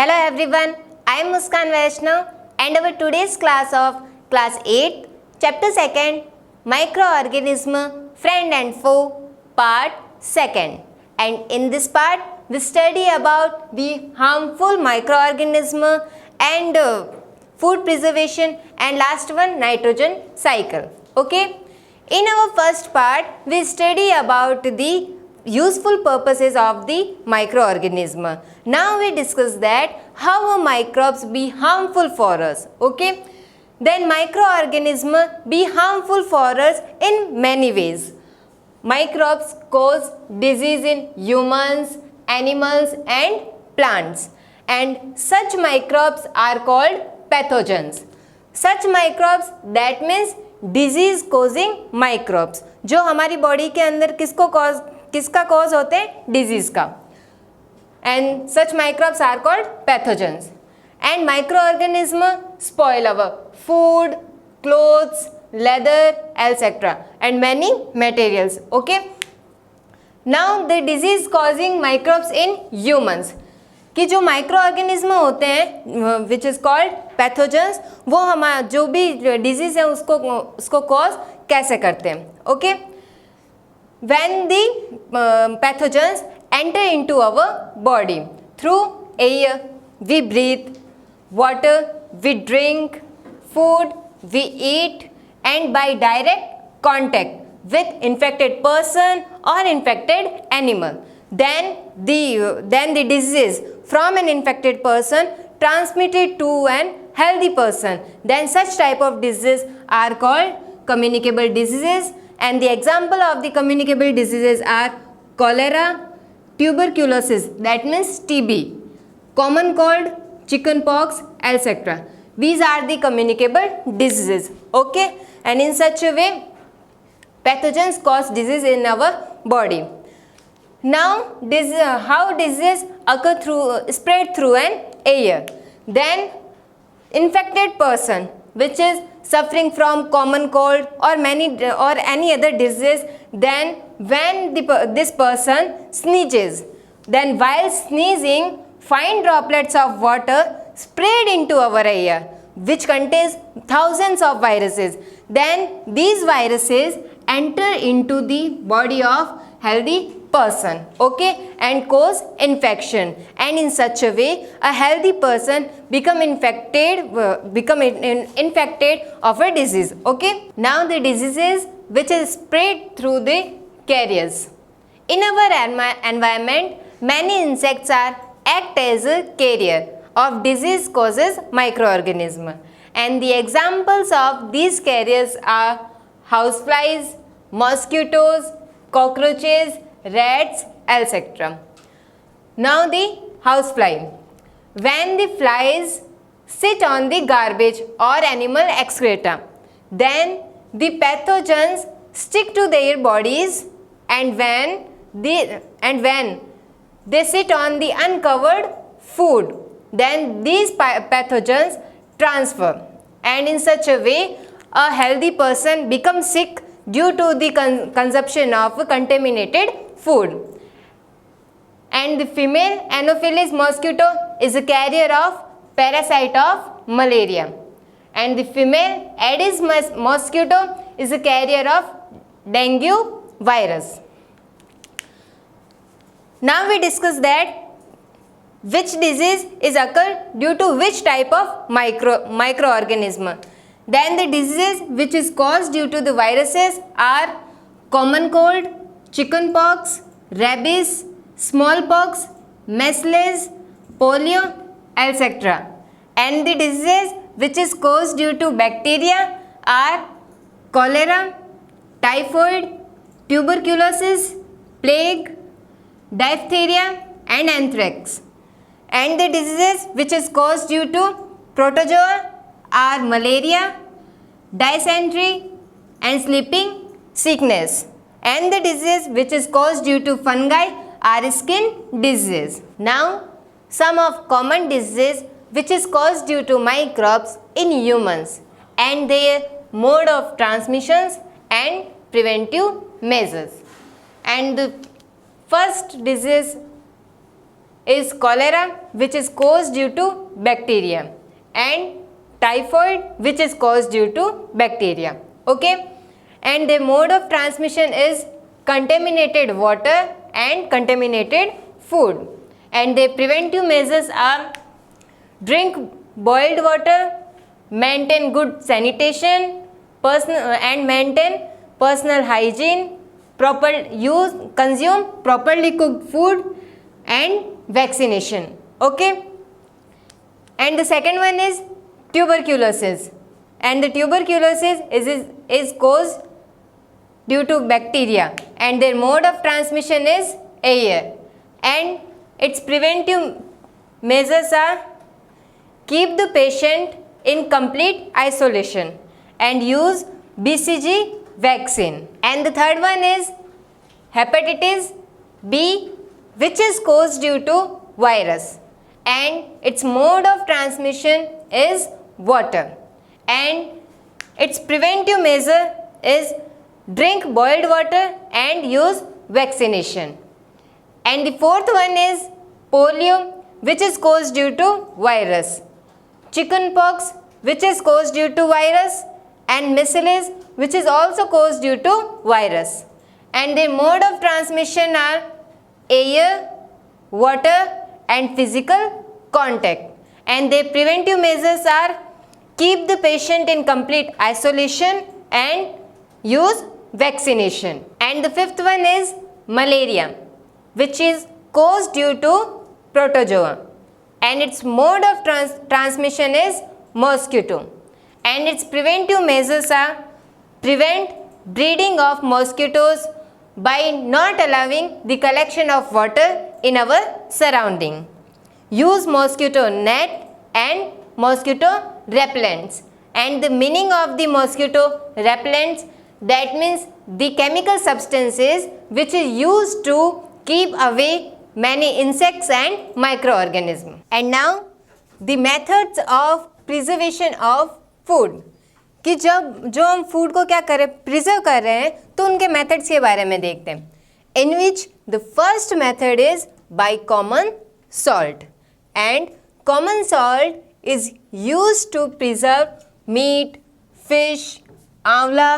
Hello everyone, I am Muskan Vaishnav and our today's class of class 8, chapter 2nd, microorganism, friend and foe, part 2nd. And in this part, we study about the harmful microorganism and food preservation and last one nitrogen cycle. Okay. In our first part, we study about the useful purposes of the microorganism. Now we discuss that how microbes be harmful for us. Okay. Then microorganism be harmful for us in many ways. Microbes cause disease in humans, animals and plants, and such microbes are called pathogens. Such microbes, that means disease causing microbes, जो हमारी body के अंदर किसका cause होते हैं, disease का. And such microbes are called pathogens. And microorganism spoil our food, clothes, leather etcetera and many materials. Okay. Now the disease causing microbes in humans, कि जो माइक्रो ऑर्गेनिज्म होते हैं विच इज़ कॉल्ड पैथोजेंस, वो हमारा जो भी disease है उसको कॉज कैसे करते हैं. Okay. When the pathogens enter into our body through air we breathe, water we drink, food we eat and by direct contact with infected person or infected animal, then the disease from an infected person transmitted to an healthy person, then such type of diseases are called communicable diseases. And the example of the communicable diseases are cholera, tuberculosis, that means TB, common cold, chickenpox, etc. These are the communicable diseases. Okay. And in such a way pathogens cause disease in our body. Now how disease spread through an air. Then infected person which is suffering from common cold or any other disease, then when this person sneezes, then while sneezing fine droplets of water spread into our air which contains thousands of viruses. Then these viruses enter into the body of healthy person, okay, and cause infection, and in such a way a healthy person become infected of a disease. Okay. Now the diseases which is spread through the carriers. In our environment many insects act as a carrier of disease causes microorganism, and the examples of these carriers are houseflies, mosquitoes, cockroaches, rats, etc. Now the housefly. When the flies sit on the garbage or animal excreta, then the pathogens stick to their bodies, and when they sit on the uncovered food, then these pathogens transfer, and in such a way a healthy person becomes sick due to the consumption of contaminated food. And the female Anopheles mosquito is a carrier of parasite of malaria, and the female Aedes mosquito is a carrier of dengue virus. Now we discuss that which disease is occurred due to which type of microorganism. Then the diseases which is caused due to the viruses are common cold, chickenpox, rabies, smallpox, measles, polio, etc. And the diseases which is caused due to bacteria are cholera, typhoid, tuberculosis, plague, diphtheria and anthrax. And the diseases which is caused due to protozoa are malaria, dysentery and sleeping sickness. And the disease which is caused due to fungi are skin diseases. Now some of common diseases which is caused due to microbes in humans and their mode of transmissions and preventive measures. And the first disease is cholera, which is caused due to bacteria, and typhoid, which is caused due to bacteria. Okay, and the mode of transmission is contaminated water and contaminated food, and the preventive measures are drink boiled water, maintain good sanitation, and maintain personal hygiene, consume properly cooked food, and vaccination. Okay, and the second one is tuberculosis, and the tuberculosis is caused due to bacteria, and their mode of transmission is air, and its preventive measures are keep the patient in complete isolation and use BCG vaccine. And the third one is hepatitis B, which is caused due to virus, and its mode of transmission is water, and its preventive measure is drink boiled water and use vaccination. And the fourth one is polio, which is caused due to virus, chickenpox, which is caused due to virus, and measles, which is also caused due to virus. And the mode of transmission are air, water, and physical contact. And the preventive measures are keep the patient in complete isolation and use vaccination. And the fifth one is malaria, which is caused due to protozoa, and its mode of transmission is mosquito, and its preventive measures are prevent breeding of mosquitoes by not allowing the collection of water in our surrounding, use mosquito net and mosquito repellents. And the meaning of the mosquito repellents, that means the chemical substances which is used to keep away many insects and microorganisms. And now the methods of preservation of food, कि जो हम food को क्या करें, preserve कर रहे हैं, तो उनके मेथड्स के बारे में देखते हैं. In which the first method is by common salt, and common salt is use to preserve meat, fish, amla,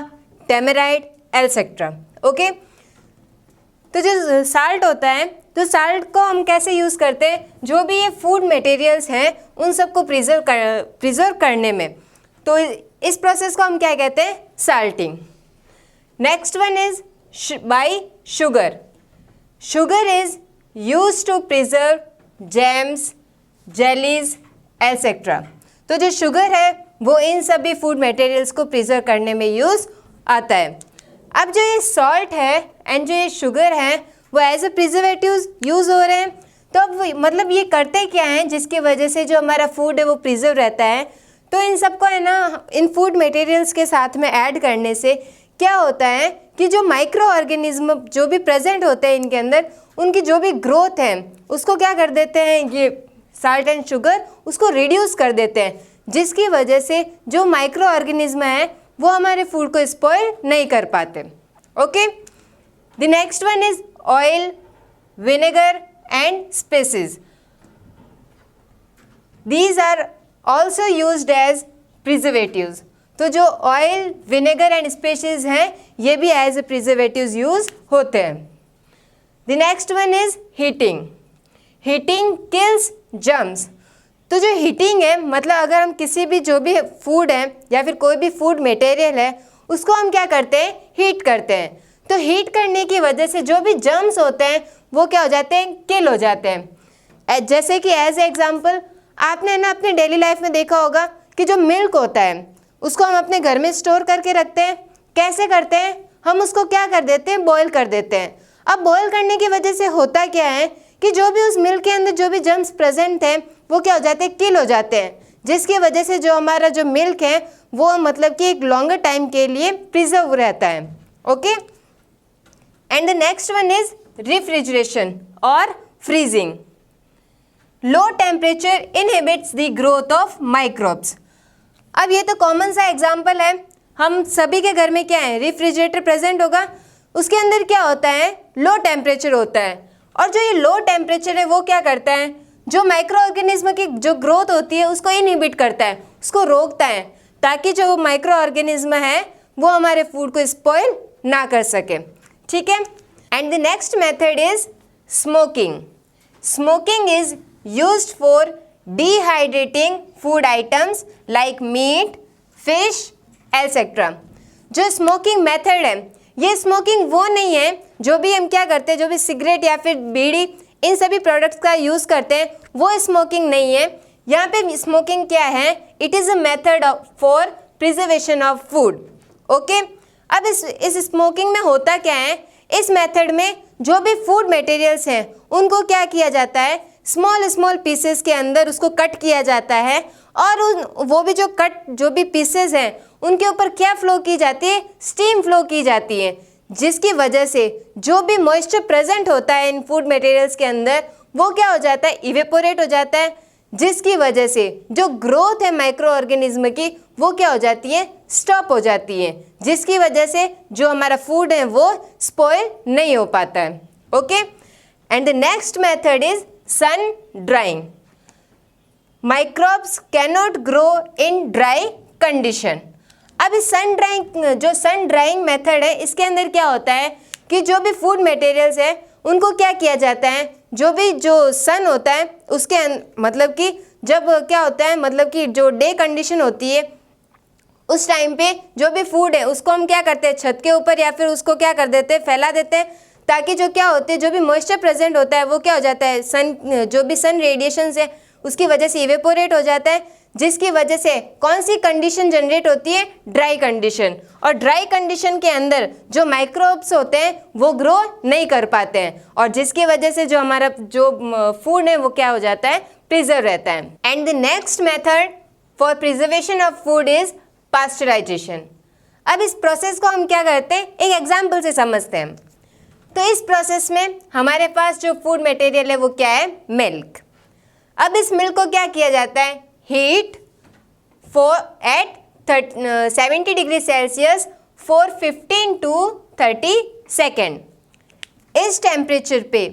tamarind etcetera. Okay, तो जो साल्ट होता है, तो साल्ट को हम कैसे यूज़ करते हैं, जो भी ये फूड मटेरियल्स हैं उन सबको प्रिजर्व करने में, तो इस प्रोसेस को हम क्या कहते हैं, salting. Next one is by sugar. Sugar is use to preserve jams, jellies etcetera. तो जो शुगर है वो इन सभी फूड मटेरियल्स को प्रिजर्व करने में यूज़ आता है. अब जो ये सॉल्ट है एंड जो ये शुगर है वो एज ए प्रिजर्वेटिव्स यूज़ हो रहे हैं. तो अब मतलब ये करते क्या हैं जिसकी वजह से जो हमारा फूड है वो प्रिजर्व रहता है. तो इन सबको है ना, इन फूड मटेरियल्स के साथ में ऐड करने से क्या होता है कि जो माइक्रो ऑर्गेनिज्म जो भी प्रेजेंट होते हैं इनके अंदर, उनकी जो भी ग्रोथ है उसको क्या कर देते हैं, ये साल्ट एंड शुगर उसको रिड्यूस कर देते हैं, जिसकी वजह से जो माइक्रो ऑर्गेनिज्म है वो हमारे फूड को स्पॉइल नहीं कर पाते. Okay, the next one is oil, vinegar and spices. These are also used as preservatives. तो जो ऑयल, विनेगर एंड स्पाइसेस हैं ये भी एज ए प्रिजर्वेटिव्स यूज होते हैं. The next one is heating. Heating kills germs. तो जो heating है, मतलब अगर हम किसी भी जो भी फूड है या फिर कोई भी फूड मटेरियल है उसको हम क्या करते हैं, हीट करते हैं. तो हीट करने की वजह से जो भी जर्म्स होते हैं वो क्या हो जाते हैं, किल हो जाते हैं. जैसे कि एज एग्जांपल आपने ना अपने डेली लाइफ में देखा होगा कि जो मिल्क होता है उसको हम अपने घर में स्टोर करके रखते हैं. कैसे करते हैं, हम उसको क्या कर देते हैं, बॉयल कर देते हैं. अब बॉयल करने की वजह से होता क्या है कि जो भी उस मिल्क के अंदर जो भी जर्म्स प्रेजेंट हैं वो क्या हो जाते हैं, किल हो जाते हैं, जिसकी वजह से जो हमारा जो मिल्क है वो मतलब कि एक लॉन्गर टाइम के लिए प्रिजर्व रहता है. Okay, and the next one is refrigeration और freezing. Low temperature inhibits the growth of microbes. अब ये तो कॉमन सा एग्जाम्पल है, हम सभी के घर में क्या है, रेफ्रिजरेटर प्रेजेंट होगा, उसके अंदर क्या होता है, लो टेम्परेचर होता है. और जो ये लो टेम्परेचर है वो क्या करता है, जो माइक्रो ऑर्गेनिज्म की जो ग्रोथ होती है उसको इनहिबिट करता है, उसको रोकता है, ताकि जो माइक्रो ऑर्गेनिज्म है वो हमारे फूड को स्पॉइल ना कर सके। ठीक है। And the next method is smoking. Smoking is used for dehydrating food items like meat, fish etcetera. जो स्मोकिंग मेथड है, ये स्मोकिंग वो नहीं है जो भी हम क्या करते हैं, जो भी सिगरेट या फिर बीड़ी इन सभी प्रोडक्ट्स का यूज़ करते हैं, वो स्मोकिंग नहीं है। यहाँ पे स्मोकिंग क्या है, it is a method for preservation of food. Okay. अब इस स्मोकिंग में होता क्या है, इस मेथड में जो भी फूड मटेरियल्स हैं उनको क्या किया जाता है, स्मॉल स्मॉल पीसेस के अंदर उसको कट किया जाता है, और वो भी जो भी पीसेस हैं उनके ऊपर क्या फ्लो की जाती है, स्टीम फ्लो की जाती है, जिसकी वजह से जो भी मॉइस्चर प्रेजेंट होता है इन फूड मटेरियल्स के अंदर वो क्या हो जाता है, इवेपोरेट हो जाता है, जिसकी वजह से जो ग्रोथ है माइक्रो ऑर्गेनिज्म की वो क्या हो जाती है, स्टॉप हो जाती है, जिसकी वजह से जो हमारा फूड है वो स्पॉइल नहीं हो पाता है। Okay. And the next method is sun drying. Microbes cannot grow in dry condition. अब इस सन ड्राइंग मेथड है, इसके अंदर क्या होता है कि जो भी फूड मटेरियल्स है उनको क्या किया जाता है, जो सन होता है उसके मतलब कि जब क्या होता है, मतलब कि जो डे कंडीशन होती है उस टाइम पे जो भी फूड है उसको हम क्या करते हैं, छत के ऊपर या फिर उसको क्या कर देते हैं, फैला देते हैं, ताकि जो क्या होते हैं, जो भी मॉइस्चर प्रेजेंट होता है वो क्या हो जाता है, जो भी सन रेडिएशन है उसकी वजह से इवेपोरेट हो जाता है, जिसकी वजह से कौन सी कंडीशन जनरेट होती है, ड्राई कंडीशन। और ड्राई कंडीशन के अंदर जो माइक्रोब्स होते हैं वो ग्रो नहीं कर पाते हैं, और जिसकी वजह से जो हमारा जो फूड है वो क्या हो जाता है, प्रिजर्व रहता है। And the next method for preservation of food is pasteurisation. अब इस प्रोसेस को हम क्या करते हैं, एक एग्जाम्पल से समझते हैं। तो इस प्रोसेस में हमारे पास जो फूड मटेरियल है वो क्या है, मिल्क। अब इस मिल्क को क्या किया जाता है, heat at 70 degree Celsius for 15 to 30 second. इस टेम्परेचर पे,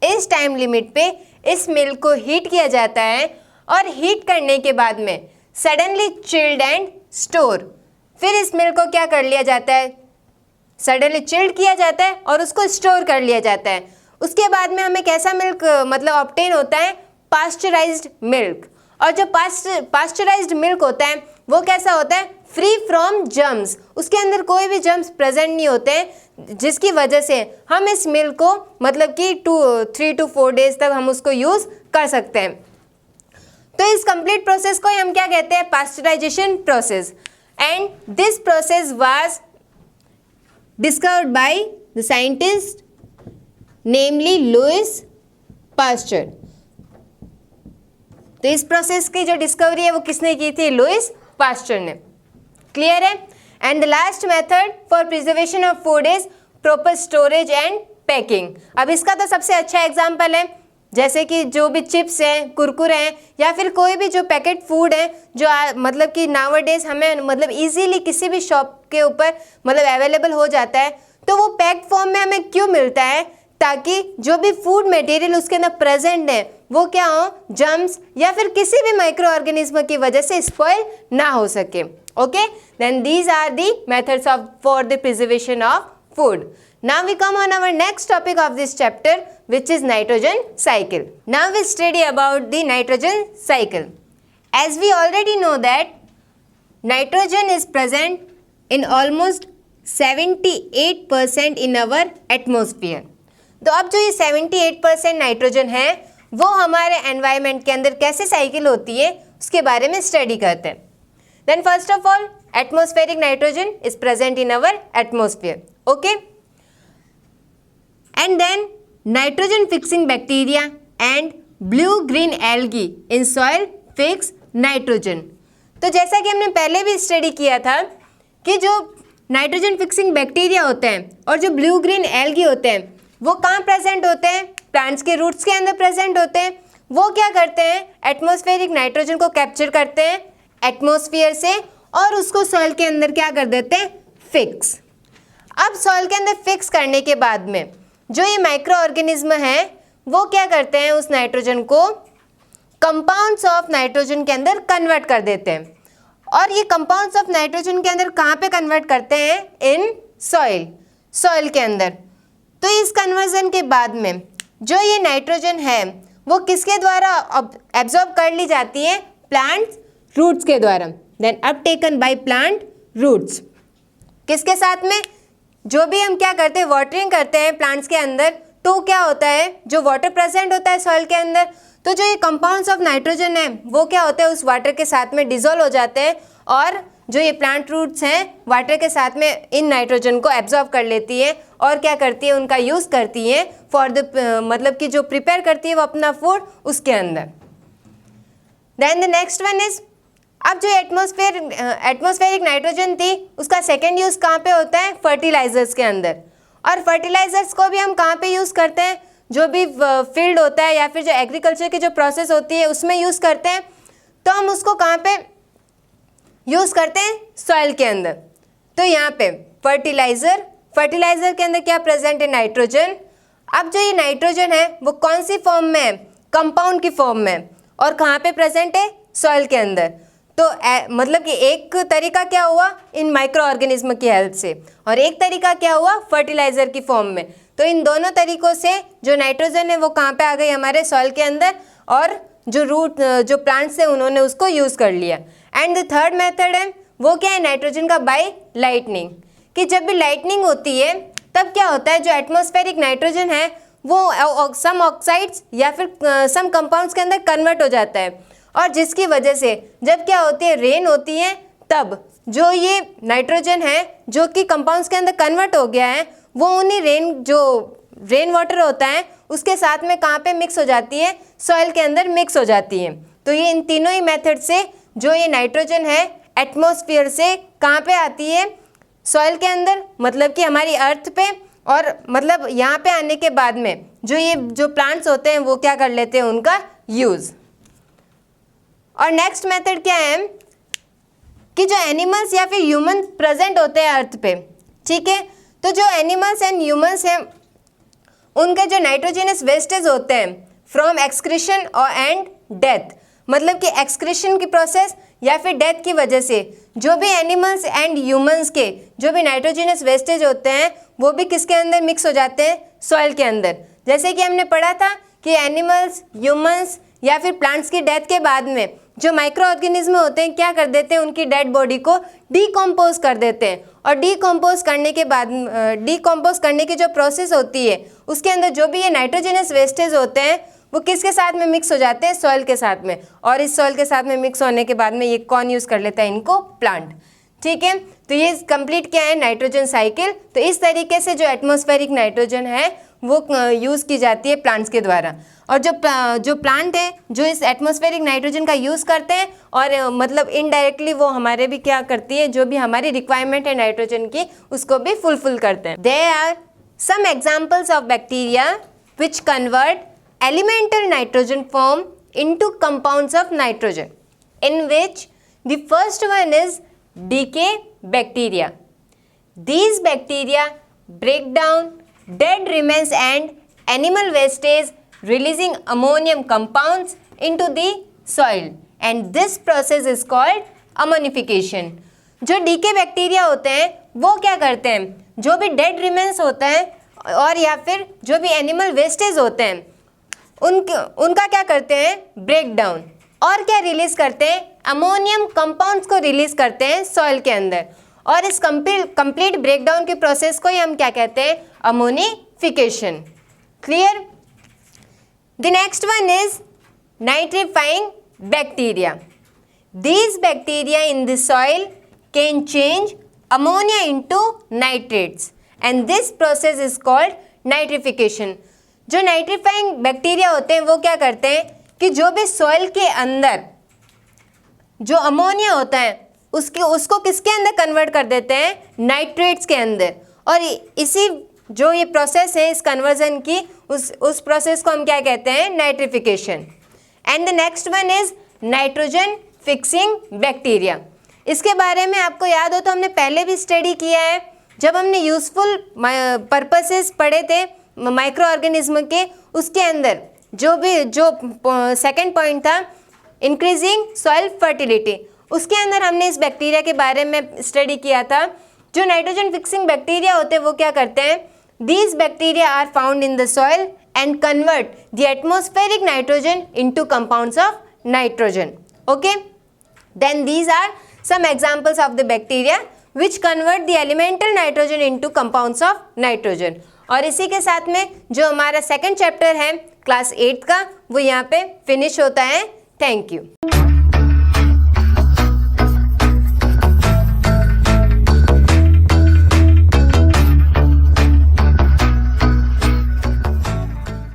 इस टाइम लिमिट पे इस मिल्क को हीट किया जाता है, और हीट करने के बाद में सडनली चिल्ड एंड स्टोर। फिर इस मिल्क को क्या कर लिया जाता है, सडनली चिल्ड किया जाता है और उसको स्टोर कर लिया जाता है। उसके बाद में हमें कैसा मिल्क मतलब ऑब्टेन होता है, पास्चराइज्ड मिल्क। और जो पास्चराइज्ड मिल्क होता है वो कैसा होता है, फ्री फ्रॉम जर्म्स, उसके अंदर कोई भी जर्म्स प्रेजेंट नहीं होते हैं, जिसकी वजह से हम इस मिल्क को मतलब कि 3 to 4 डेज तक हम उसको यूज़ कर सकते हैं। तो इस कंप्लीट प्रोसेस को हम क्या कहते हैं, pasteurisation process. And this process was discovered by the scientist namely Louis Pasteur. तो इस प्रोसेस की जो डिस्कवरी है वो किसने की थी, लुइस पास्चर ने। क्लियर है। And the last method for preservation of food is proper storage and packing. अब इसका तो सबसे अच्छा एग्जांपल है, जैसे कि जो भी चिप्स हैं, कुरकुरे हैं, या फिर कोई भी जो पैकेट फूड है जो मतलब कि नाउअडेज हमें मतलब इजीली किसी भी शॉप के ऊपर मतलब अवेलेबल हो जाता है। तो वो पैक्ड फॉर्म में हमें क्यों मिलता है, ताकि जो भी फूड मटेरियल उसके अंदर प्रेजेंट है वो क्या हो, जर्म्स या फिर किसी भी माइक्रो ऑर्गेनिज्म की वजह से स्पॉइल ना हो सके। Okay, then these are the methods of for the preservation of food. Now we come on our next topic of this chapter, which is nitrogen cycle. Now we study about the nitrogen cycle. As we already know that nitrogen is present in almost 78% in our atmosphere. तो अब जो ये 78% nitrogen है वो हमारे environment के अंदर कैसे साइकिल होती है उसके बारे में स्टडी करते हैं. Then first of all, atmospheric nitrogen is present in our atmosphere. Okay. And then nitrogen fixing bacteria and blue green algae in soil fix nitrogen. तो जैसा कि हमने पहले भी स्टडी किया था कि जो नाइट्रोजन फिक्सिंग बैक्टीरिया होते हैं और जो ब्लू ग्रीन एल्गी होते हैं वो कहाँ प्रेजेंट होते हैं, प्लांट्स के रूट्स के अंदर प्रेजेंट होते हैं. वो क्या करते हैं, एटमॉस्फेरिक नाइट्रोजन को कैप्चर करते हैं एटमॉस्फेयर से और उसको सॉइल के अंदर क्या कर देते हैं, फिक्स. अब सॉइल के अंदर फिक्स करने के बाद में जो ये माइक्रो ऑर्गेनिज्म है वो क्या करते हैं, उस नाइट्रोजन को कंपाउंड्स ऑफ नाइट्रोजन के अंदर कन्वर्ट कर देते हैं। और ये कंपाउंड्स ऑफ नाइट्रोजन के अंदर कहाँ पे कन्वर्ट करते हैं, इन सॉइल के अंदर। तो इस कन्वर्जन के बाद में जो ये नाइट्रोजन है वो किसके द्वारा एब्जॉर्ब कर ली जाती है, प्लांट रूट्स के द्वारा। देन अपटेकन बाय प्लांट रूट्स, किसके साथ में, जो भी हम क्या करते हैं, वाटरिंग करते हैं प्लांट्स के अंदर, तो क्या होता है, जो वाटर प्रेजेंट होता है सॉइल के अंदर, तो जो ये कंपाउंड्स ऑफ नाइट्रोजन है वो क्या होते हैं, उस वाटर के साथ में डिजोल्व हो जाते हैं और जो ये प्लांट रूट्स हैं वाटर के साथ में इन नाइट्रोजन को एब्जॉर्ब कर लेती है और क्या करती है, उनका यूज़ करती है फॉर द मतलब कि जो प्रिपेयर करती है वो अपना फूड उसके अंदर। Then the next one is, अब जो एटमॉस्फेरिक नाइट्रोजन थी उसका सेकेंड यूज़ कहाँ पे होता है, फर्टिलाइजर्स के अंदर। और फर्टिलाइजर्स को भी हम कहाँ पे यूज़ करते हैं, जो भी फील्ड होता है या फिर जो एग्रीकल्चर की जो प्रोसेस होती है उसमें यूज़ करते हैं। तो हम उसको कहाँ पे यूज़ करते हैं, सॉइल के अंदर। तो यहाँ पे फर्टिलाइजर के अंदर क्या प्रेजेंट है, नाइट्रोजन। अब जो ये नाइट्रोजन है वो कौन सी फॉर्म में है, कंपाउंड की फॉर्म में, और कहाँ पे प्रेजेंट है, सॉइल के अंदर। तो मतलब कि एक तरीका क्या हुआ, इन माइक्रो ऑर्गेनिज्म की हेल्प से, और एक तरीका क्या हुआ, फर्टिलाइजर की फॉर्म में। तो इन दोनों तरीकों से जो नाइट्रोजन है वो कहाँ पे आ गई, हमारे सॉइल के अंदर, और जो प्लांट्स है उन्होंने उसको यूज़ कर लिया। एंड द थर्ड मेथड है वो क्या है, नाइट्रोजन का बाय लाइटनिंग, कि जब भी लाइटनिंग होती है तब क्या होता है, जो एटमॉस्फेरिक नाइट्रोजन है वो सम ऑक्साइड्स या फिर सम कंपाउंड्स के अंदर कन्वर्ट हो जाता है, और जिसकी वजह से जब क्या होती है, रेन होती है, तब जो ये नाइट्रोजन है जो कि कंपाउंड्स के अंदर कन्वर्ट हो गया है वो उन्हीं रेन वाटर होता है उसके साथ में कहाँ पे मिक्स हो जाती है, सॉइल के अंदर मिक्स हो जाती है। तो ये इन तीनों ही मेथड से जो ये नाइट्रोजन है एटमॉस्फेयर से कहाँ पे आती है, सॉइल के अंदर, मतलब कि हमारी अर्थ पे, और मतलब यहाँ पे आने के बाद में जो प्लांट्स होते हैं वो क्या कर लेते हैं, उनका यूज़। और नेक्स्ट मेथड क्या है कि जो एनिमल्स या फिर ह्यूमन प्रेजेंट होते हैं अर्थ पे, ठीक है, तो जो एनिमल्स एंड ह्यूमंस हैं उनके जो नाइट्रोजनस वेस्टेज होते हैं फ्रॉम एक्सक्रीशन और एंड डेथ, मतलब कि एक्सक्रीशन की प्रोसेस या फिर डेथ की वजह से जो भी एनिमल्स एंड ह्यूमंस के जो भी नाइट्रोजनस वेस्टेज होते हैं वो भी किसके अंदर मिक्स हो जाते हैं, सॉइल के अंदर। जैसे कि हमने पढ़ा था कि एनिमल्स, ह्यूमंस या फिर प्लांट्स की डेथ के बाद में जो माइक्रो ऑर्गेनिज्म होते हैं क्या कर देते हैं, उनकी डेड बॉडी को डीकम्पोज कर देते हैं, और डीकम्पोज करने के बाद डीकम्पोज करने की जो प्रोसेस होती है उसके अंदर जो भी ये नाइट्रोजनस वेस्टेज होते हैं वो किसके साथ में मिक्स हो जाते हैं, सॉइल के साथ में, और इस सॉइल के साथ में मिक्स होने के बाद में ये कौन यूज़ कर लेता है, इनको, प्लांट। ठीक है, तो ये कंप्लीट क्या है, नाइट्रोजन साइकिल। तो इस तरीके से जो एटमॉस्फेरिक नाइट्रोजन है वो यूज़ की जाती है प्लांट्स के द्वारा, और जो प्लांट है जो इस एटमॉस्फेरिक नाइट्रोजन का यूज़ करते हैं, और मतलब इनडायरेक्टली वो हमारे भी क्या करती है, जो भी हमारी रिक्वायरमेंट है नाइट्रोजन की उसको भी फुलफिल करते हैं। There are some examples of bacteria which convert elemental nitrogen form into compounds of nitrogen, in which the first one is decay bacteria. These bacteria break down dead remains and animal wastage, releasing ammonium compounds into the soil, and this process is called ammonification. जो DK bacteria होते हैं वो क्या करते हैं, जो भी dead remains होता है और या फिर जो भी एनिमल वेस्टेज होते हैं उनका क्या करते हैं, ब्रेक डाउन, और क्या रिलीज करते हैं, अमोनियम कंपाउंड्स को रिलीज करते हैं सॉइल के अंदर, और इस कंप्लीट ब्रेकडाउन की प्रोसेस को ही हम क्या कहते हैं, ammonification. Clear. The next one is nitrifying bacteria. These bacteria in the soil can change ammonia into nitrates and this process is called nitrification. जो नाइट्रीफाइंग बैक्टीरिया होते हैं वो क्या करते हैं कि जो भी सॉइल के अंदर जो अमोनिया होता है उसको किसके अंदर कन्वर्ट कर देते हैं, नाइट्रेट्स के अंदर, और इसी जो ये प्रोसेस है इस कन्वर्जन की उस प्रोसेस को हम क्या कहते हैं, nitrification. And the next one is nitrogen fixing bacteria. इसके बारे में आपको याद हो तो हमने पहले भी स्टडी किया है, जब हमने यूजफुल पर्पसेस पढ़े थे माइक्रो ऑर्गेनिज्म के, उसके अंदर जो सेकंड पॉइंट था इंक्रीजिंग सॉइल फर्टिलिटी, उसके अंदर हमने इस बैक्टीरिया के बारे में स्टडी किया था। जो नाइट्रोजन फिक्सिंग बैक्टीरिया होते हैं वो क्या करते हैं, these bacteria are found in the soil and convert the atmospheric nitrogen into compounds of nitrogen. Okay, then these are some examples of the bacteria which convert the elemental nitrogen into compounds of nitrogen. और इसी के साथ में जो हमारा second chapter है class 8 का वो यहाँ पे फिनिश होता है। Thank you.